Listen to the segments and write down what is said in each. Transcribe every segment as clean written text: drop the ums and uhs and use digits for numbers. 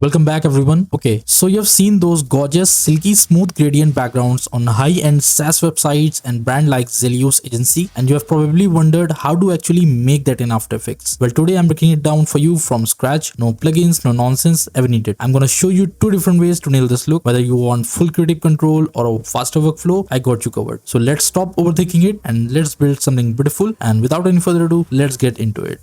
Welcome back everyone. Okay, so you have seen those gorgeous silky smooth gradient backgrounds on high-end SaaS websites and brand like Zelios agency, and you have probably wondered how to actually make that in After Effects. Well, today I'm breaking it down for you from scratch. No plugins, no nonsense ever needed. I'm gonna show you two different ways to nail this look. Whether you want full creative control or a faster workflow, I got you covered. So let's stop overthinking it and let's build something beautiful. And without any further ado, let's get into it.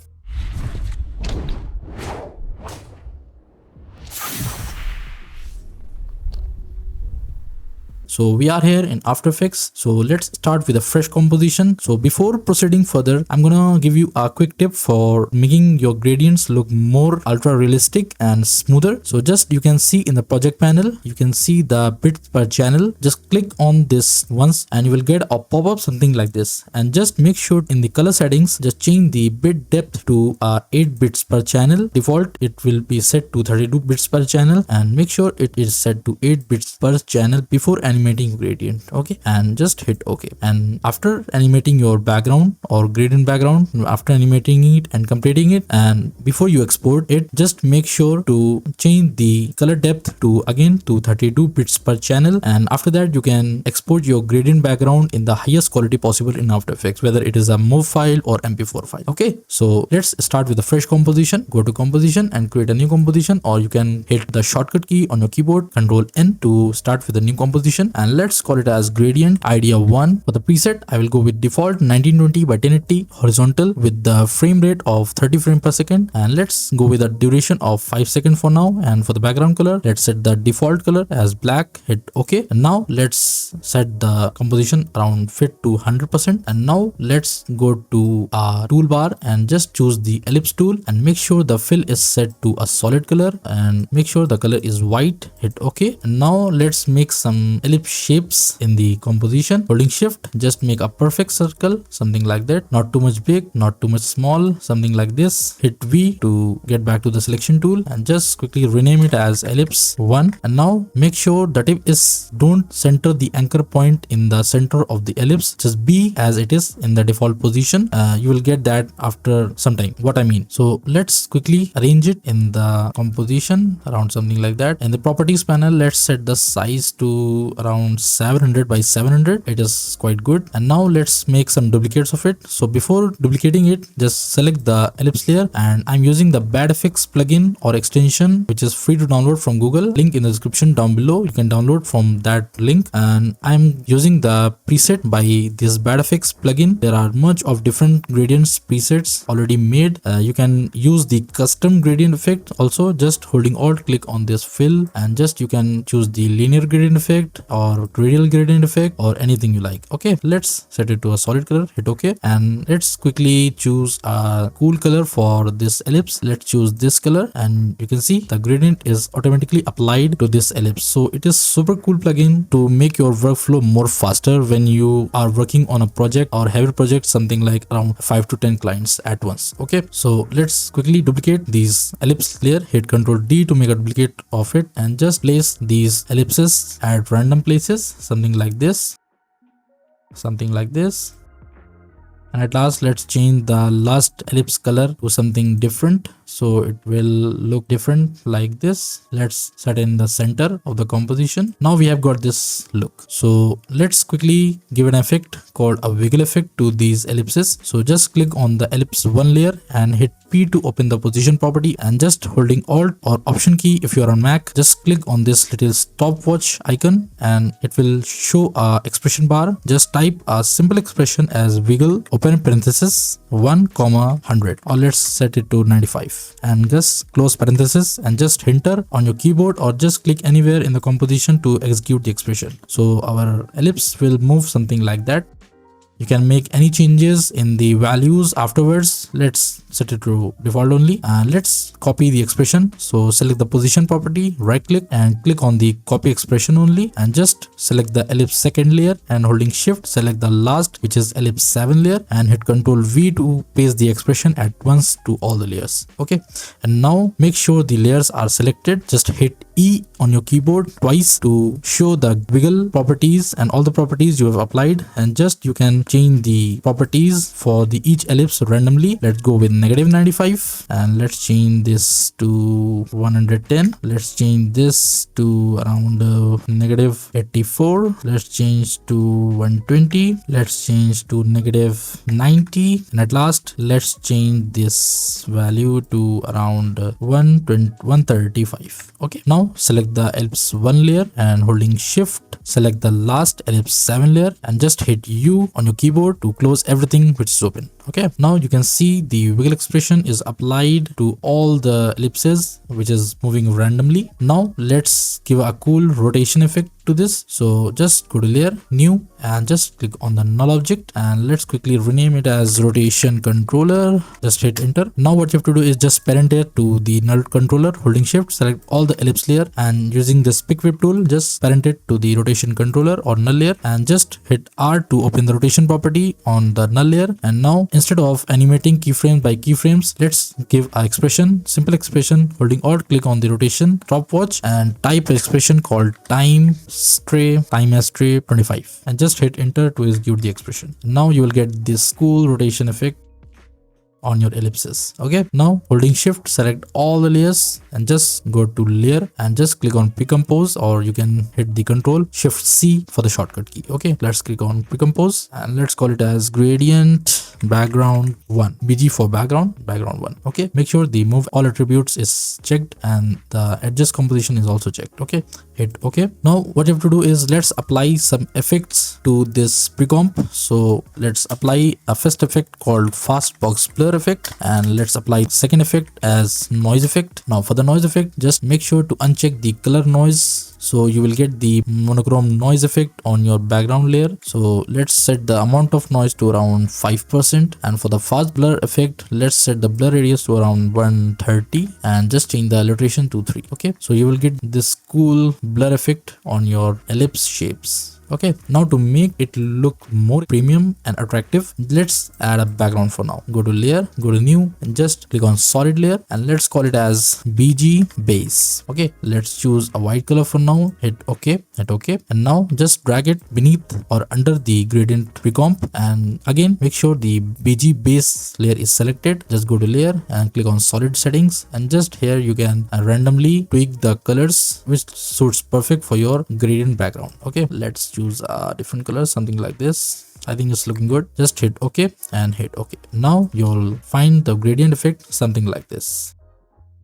So we are here in After Effects. So let's start with a fresh composition. So before proceeding further, I'm gonna give you a quick tip for making your gradients look more ultra realistic and smoother. So just you can see in the project panel, you can see the bits per channel. Just click on this once and you will get a pop-up something like this. And just make sure in the color settings, just change the bit depth to 8 bits per channel. Default, it will be set to 32 bits per channel, and make sure it is set to 8 bits per channel before animating gradient. Okay, and just hit OK. And after animating your background or gradient background, after animating it and completing it, and before you export it, just make sure to change the color depth to 32 bits per channel. And after that, you can export your gradient background in the highest quality possible in After Effects, whether it is a MOV file or MP4 file. Okay, so let's start with a fresh composition. Go to composition and create a new composition, or you can hit the shortcut key on your keyboard, Control N, to start with a new composition. And let's call it as gradient idea 1. For the preset, I will go with default 1920 by 1080 horizontal with the frame rate of 30 frames per second, and let's go with a duration of 5 seconds for now. And for the background color, let's set the default color as black, hit OK. And now let's set the composition around fit to 100%. And now let's go to our toolbar and just choose the ellipse tool and make sure the fill is set to a solid color and make sure the color is white, hit OK. And now let's make some ellipse shapes in the composition. Holding shift, just make a perfect circle, something like that. Not too much big, not too much small, something like this. Hit V to get back to the selection tool and just quickly rename it as ellipse 1. And now make sure the tip is don't center the anchor point in the center of the ellipse, just be as it is in the default position. You will get that after some time, what I mean. So let's quickly arrange it in the composition around something like that. In the properties panel, let's set the size to around 700 by 700. It is quite good. And now let's make some duplicates of it. So before duplicating it, just select the ellipse layer, and I'm using the bad effects plugin or extension, which is free to download from Google. Link in the description down below. You can download from that link. And I'm using the preset by this bad effects plugin. There are much of different gradients presets already made. You can use the custom gradient effect also. Just holding alt click on this fill, and just you can choose the linear gradient effect or radial gradient effect or anything you like. Okay, let's set it to a solid color, hit OK. And let's quickly choose a cool color for this ellipse. Let's choose this color, and you can see the gradient is automatically applied to this ellipse. So it is super cool plugin to make your workflow more faster when you are working on a project or heavy project, something like around 5 to 10 clients at once. Okay, so let's quickly duplicate these ellipse layer, hit Ctrl D to make a duplicate of it, and just place these ellipses at random places, something like this, something like this. And at last, let's change the last ellipse color to something different, so it will look different like this. Let's set in the center of the composition. Now we have got this look. So let's quickly give an effect called a wiggle effect to these ellipses. So just click on the ellipse 1 layer and hit P to open the position property, and just holding alt or option key if you are on Mac, just click on this little stopwatch icon and it will show a expression bar. Just type a simple expression as wiggle open parenthesis 1, 100, or let's set it to 95, and just close parenthesis and just enter on your keyboard or just click anywhere in the composition to execute the expression. So our ellipse will move something like that. You can make any changes in the values afterwards. Let's set it to default only, and let's copy the expression. So select the position property, right click and click on the copy expression only, and just select the ellipse second layer and holding shift select the last, which is ellipse 7 layer, and hit Ctrl V to paste the expression at once to all the layers. Okay, and now make sure the layers are selected. Just hit E on your keyboard twice to show the wiggle properties and all the properties you have applied, and just you can change the properties for the each ellipse randomly. Let's go with -95 and let's change this to 110. Let's change this to around -84. Let's change to 120. Let's change to -90, and at last let's change this value to around 135. Okay, now select the ellipse 1 layer and holding shift select the last ellipse 7 layer and just hit U on your keyboard to close everything which is open. Okay, now you can see the wiggle expression is applied to all the ellipses which is moving randomly. Now let's give a cool rotation effect to this. So just go to layer, new, and just click on the null object, and let's quickly rename it as rotation controller. Just hit enter. Now what you have to do is just parent it to the null controller, holding shift select all the ellipse layer, and using this pick whip tool just parent it to the rotation controller or null layer, and just hit R to open the rotation property on the null layer. And now instead of animating keyframe by keyframes, let's give a expression, simple expression. Holding Alt, click on the rotation stopwatch and type expression called time as stray 25 and just hit enter to execute the expression. Now you will get this cool rotation effect on your ellipses. Okay, now holding shift select all the layers and just go to layer and just click on pre-compose, or you can hit the control shift C for the shortcut key. Okay, let's click on pre-compose and let's call it as gradient background 1, BG for background 1. Okay, make sure the move all attributes is checked and the adjust composition is also checked. Okay, hit OK. Now what you have to do is let's apply some effects to this pre-comp. So let's apply a first effect called fast box blur effect, and let's apply second effect as noise effect. Now for the noise effect, just make sure to uncheck the color noise, so you will get the monochrome noise effect on your background layer. So let's set the amount of noise to around 5%, and for the fast blur effect, let's set the blur radius to around 130 and just change the alliteration to 3. Okay, so you will get this cool blur effect on your ellipse shapes. Okay, now to make it look more premium and attractive, let's add a background for now. Go to layer, go to new, and just click on solid layer, and let's call it as BG base. Okay, let's choose a white color for now. Hit OK, hit OK, and now just drag it beneath or under the gradient pre-comp, and again make sure the BG base layer is selected. Just go to layer and click on solid settings, and just here you can randomly tweak the colors which suits perfect for your gradient background. Okay, let's choose a different color, something like this. I think it's looking good. Just hit OK and hit OK. Now you'll find the gradient effect something like this.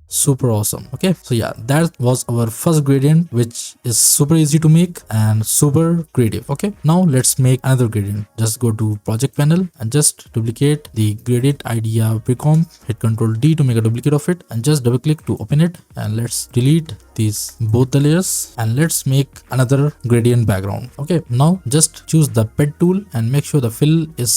Super awesome. Okay, so yeah, that was our first gradient, which is super easy to make and super creative. Okay, now let's make another gradient. Just go to project panel and just duplicate the gradient idea pre-comp, hit Ctrl D to make a duplicate of it, and just double click to open it, and let's delete these both the layers, and let's make another gradient background. Okay, now just choose the ped tool and make sure the fill is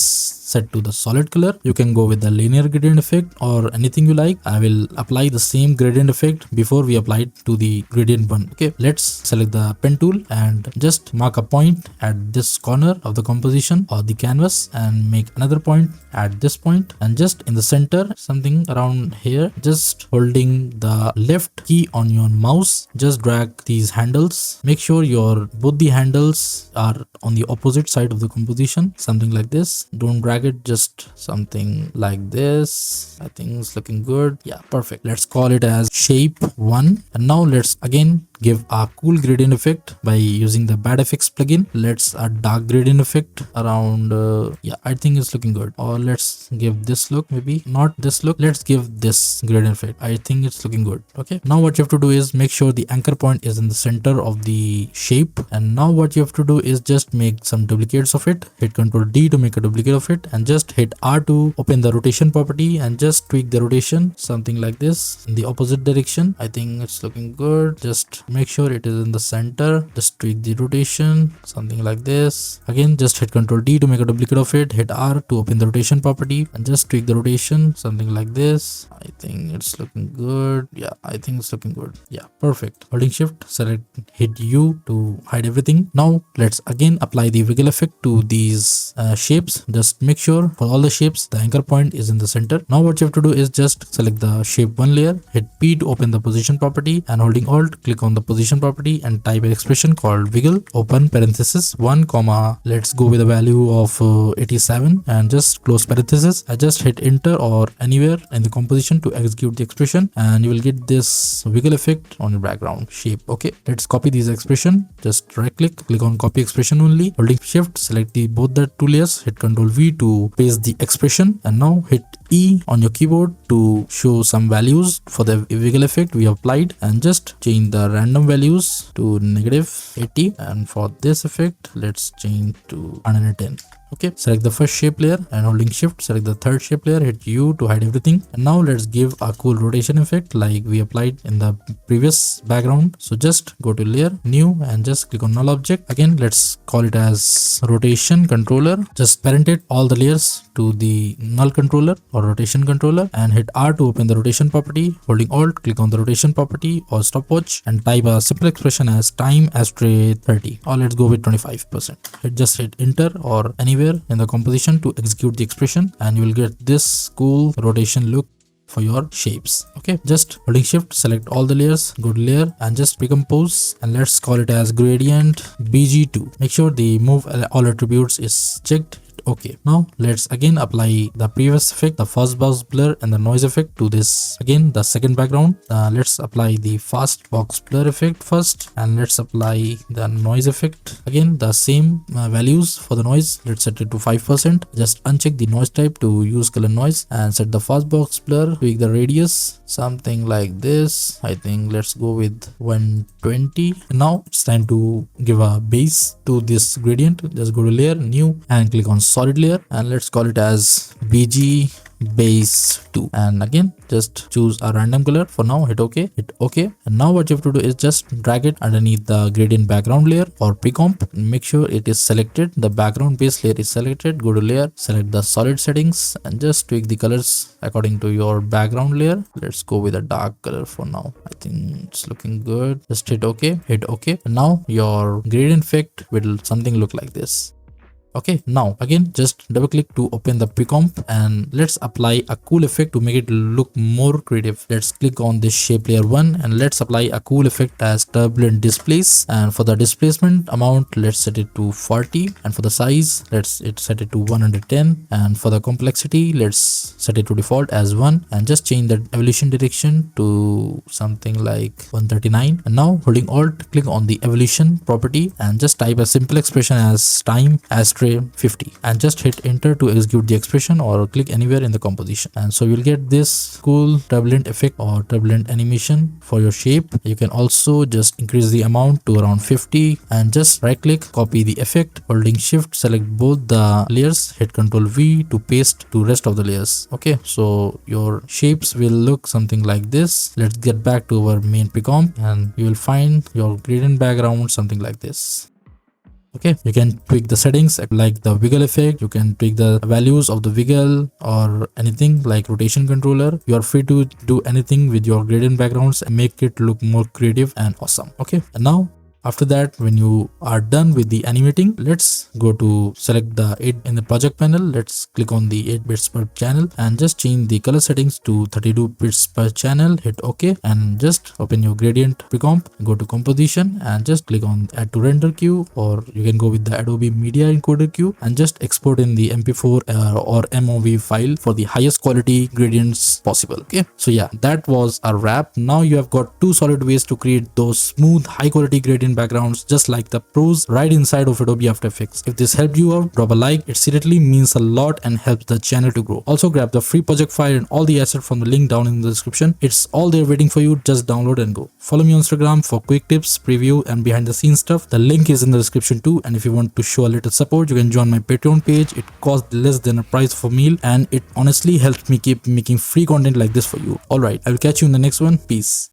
set to the solid color. You can go with the linear gradient effect or anything you like. I will apply the same gradient effect before we apply it to the gradient one. Okay, let's select the pen tool and just mark a point at this corner of the composition or the canvas, and make another point at this point, and just in the center, something around here, just holding the left key on your mouse, just drag these handles. Make sure your both the handles are on the opposite side of the composition, something like this. Don't drag it, just something like this. I think it's looking good. Yeah, perfect. Let's call it as shape 1, and now let's again give a cool gradient effect by using the bad effects plugin. Let's add dark gradient effect around yeah, I think it's looking good. Or let's give this look, maybe not this look, let's give this gradient effect. I think it's looking good. Okay, now what you have to do is make sure the anchor point is in the center of the shape, and now what you have to do is just make some duplicates of it. Hit Ctrl D to make a duplicate of it, and just hit R to open the rotation property, and just tweak the rotation something like this in the opposite direction. I think it's looking good. Just make sure it is in the center. Just tweak the rotation something like this. Again, just hit Ctrl D to make a duplicate of it. Hit R to open the rotation property, and just tweak the rotation something like this. I think it's looking good. Yeah, I think it's looking good. Yeah, perfect. Holding shift select, hit U to hide everything. Now let's again apply the wiggle effect to these shapes. Just make sure for all the shapes the anchor point is in the center. Now what you have to do is just select the shape 1 layer, hit P to open the position property, and holding Alt click on the the position property and type an expression called wiggle, open parenthesis 1 comma, let's go with a value of 87 and just close parenthesis. I just hit enter or anywhere in the composition to execute the expression, and you will get this wiggle effect on your background shape. Okay, let's copy this expression. Just right click on copy expression only, holding shift, select both the two layers, hit Ctrl V to paste the expression, and now hit E on your keyboard to show some values for the wiggle effect we applied, and just change the random values to -80, and for this effect let's change to 110. Okay, select the first shape layer and holding shift select the third shape layer, hit U to hide everything, and now let's give a cool rotation effect like we applied in the previous background. So just go to layer, new, and just click on null object. Again, let's call it as rotation controller. Just parent it all the layers to the null controller or rotation controller, and hit R to open the rotation property. Holding Alt, click on the rotation property or stopwatch and type a simple expression as time ashtray 30, or let's go with 25%. Just hit enter or anywhere in the composition to execute the expression, and you will get this cool rotation look for your shapes. Okay, just holding shift select all the layers, go to layer and just recompose, and let's call it as gradient bg2. Make sure the move all attributes is checked. Okay, now let's again apply the previous effect, the fast box blur and the noise effect to this again the second background. Let's apply the fast box blur effect first, and let's apply the noise effect. Again the same values for the noise. Let's set it to 5%. Just uncheck the noise type to use color noise, and set the fast box blur, tweak the radius something like this. I think let's go with 120. Now it's time to give a base to this gradient. Just go to layer, new, and click on solid layer, and let's call it as BG base 2, and again just choose a random color for now. Hit OK, and now what you have to do is just drag it underneath the gradient background layer or pre-comp. Make sure it is selected, the background base layer is selected. Go to layer, select the solid settings, and just tweak the colors according to your background layer. Let's go with a dark color for now. I think it's looking good. Just hit OK, and now your gradient effect will something look like this. Okay, now again just double click to open the pre-comp, and let's apply a cool effect to make it look more creative. Let's click on this shape layer 1, and let's apply a cool effect as turbulent displace. And for the displacement amount, let's set it to 40, and for the size let's set it to 110, and for the complexity let's set it to default as 1, and just change the evolution direction to something like 139. And now holding Alt, click on the evolution property and just type a simple expression as time ashtray 50, and just hit enter to execute the expression, or click anywhere in the composition. And so you'll get this cool turbulent effect or turbulent animation for your shape. You can also just increase the amount to around 50, and just right click, copy the effect, holding shift select both the layers, hit Ctrl V to paste to rest of the layers. Okay, so your shapes will look something like this. Let's get back to our main pre-comp, and you will find your gradient background something like this. Okay, you can tweak the settings like the wiggle effect. You can tweak the values of the wiggle or anything like rotation controller. You are free to do anything with your gradient backgrounds and make it look more creative and awesome. Okay, and now after that, when you are done with the animating, let's go to select the 8 in the project panel. Let's click on the 8 bits per channel and just change the color settings to 32 bits per channel. Hit OK, and just open your gradient pre-comp, go to composition and just click on add to render queue, or you can go with the Adobe media encoder queue and just export in the MP4 or MOV file for the highest quality gradients possible. Okay, so yeah, that was a wrap. Now you have got 2 solid ways to create those smooth high quality gradient backgrounds just like the pros right inside of Adobe After Effects. If this helped you out, drop a like. It seriously means a lot and helps the channel to grow. Also grab the free project file and all the assets from the link down in the description. It's all there waiting for you. Just download and go. Follow me on Instagram for quick tips, preview and behind the scenes stuff. The link is in the description too, and if you want to show a little support, you can join my Patreon page. It costs less than a price of a meal and it honestly helps me keep making free content like this for you. Alright, I will catch you in the next one. Peace.